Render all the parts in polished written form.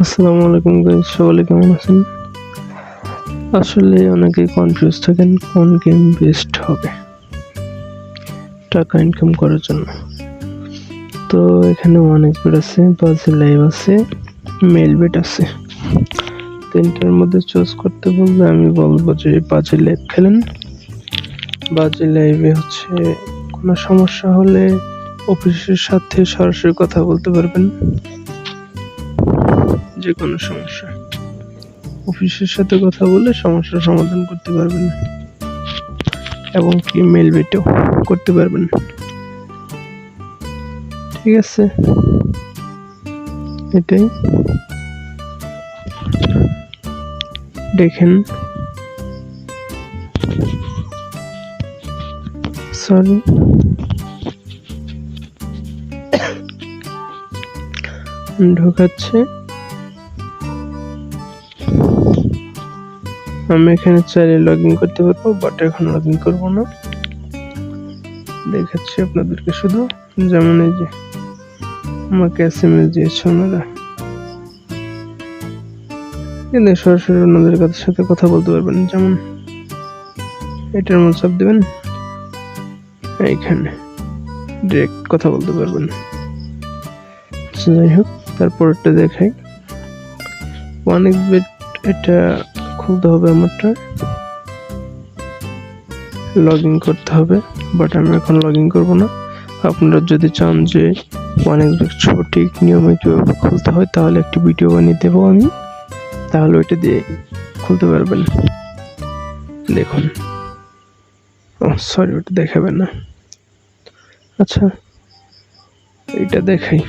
আসসালামু আলাইকুম গাইস, সকলে কেমন আছেন? আসলে অনেকেই কনফিউজ থাকেন কোন গেম বেস্ট হবে টাকা ইনকাম করার জন্য। তো এখানে অনেক বেট আছে, বাজি লাইভ আছে, মেল বেট আছে। তিনটার মধ্যে চুজ করতে বললে আমি বলবো যে বাজি লাইভ খেলেন। বাজি লাইভে হচ্ছে কোনো সমস্যা হলে অফিসের সাথে সরাসরি কথা বলতে পারবেন। যে কোনো সমস্যা অফিসের সাথে কথা বলে সমস্যার সমাধান করতে পারবেন এবং কি মেল বেটেও করতে পারবেন। ঠিক আছে, এটাই দেখেন। সরি, ঢোকাচ্ছে। আমি এখানে চাইলে লগ ইন করতে পারবো, বাট এখন লগ ইন করবো না। দেখাচ্ছি আপনাদেরকে শুধু, যেমন এই যে আমাকে SMS দিয়েছে ওনারা, কিন্তু সরাসরি ওনাদের সাথে কথা বলতে পারবেন। যেমন এটার মধ্যে চাপ দেবেন, এইখানে ডিরেক্ট কথা বলতে পারবেন। যাই হোক, তারপরটা দেখাই। অনেক বেট, এটা খুলতে হবে, আমারটা লগ ইন করতে হবে, বাট আমি এখন লগ ইন করবো না। আপনারা যদি চান যে অনেক সঠিক নিয়মে কীভাবে খুলতে হয়, তাহলে একটি ভিডিও বানিয়ে দেবো আমি, তাহলে ওইটা দিয়ে খুলতে পারবেন। দেখুন, ও সরি, ওটা দেখাবে না। আচ্ছা, এইটা দেখাই,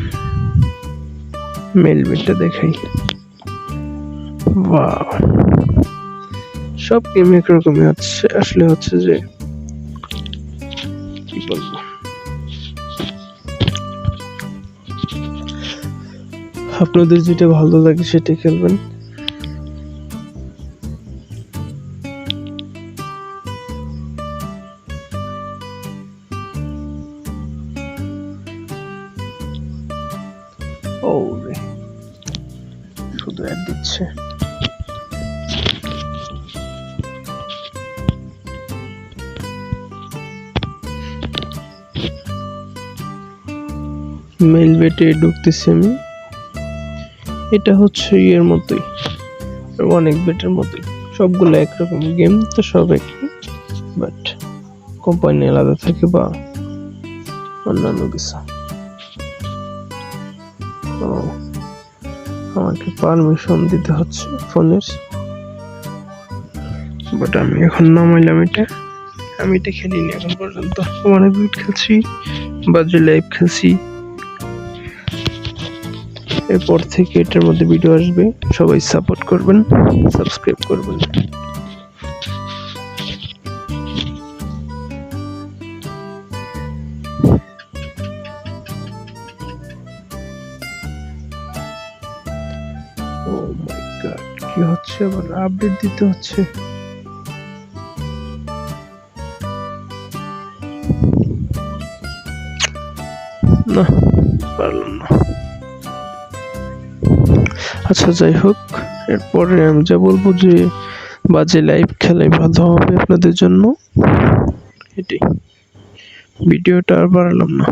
মেল বেটটা দেখাই। ওয়াও, সব গেম একরকমই হচ্ছে। আসলে হচ্ছে যে কি বলবো, আপনাদের যেটা ভালো লাগে সেটা খেলবেন। ও রে, শুধু অ্যাড দিচ্ছে। মেল বেটে ঢুকতেছি আমি। এটা হচ্ছে ইয়ের মতোই, অনেক বেটের মতোই, সবগুলো একরকম গেম, তো সব একই, বাট কোম্পানি আলাদা থাকে বা অন্যান্য কিছু। আমাকে পারমিশন দিতে হচ্ছে ফোনের, বাট আমি এখন নামাইলাম এটা। আমি এটা খেলিনি এখন পর্যন্ত, অনেক বেট খেলছি, বাজি লাইভ খেলছি। এরপর থেকে এটার মধ্যে ভিডিও আসবে, সবাই সাপোর্ট করবেন, সাবস্ক্রাইব করবেন। ও মাই গড, কি হচ্ছে আবার? আপডেট দিতে হচ্ছে। না, পারলাম না। আচ্ছা, যাই হোক, এরপরে আমি যা বলবো যে বাজে লাইভ খেলাই ভালো হবে আপনাদের জন্য, এটাই। ভিডিওটা আর বাড়ালাম না।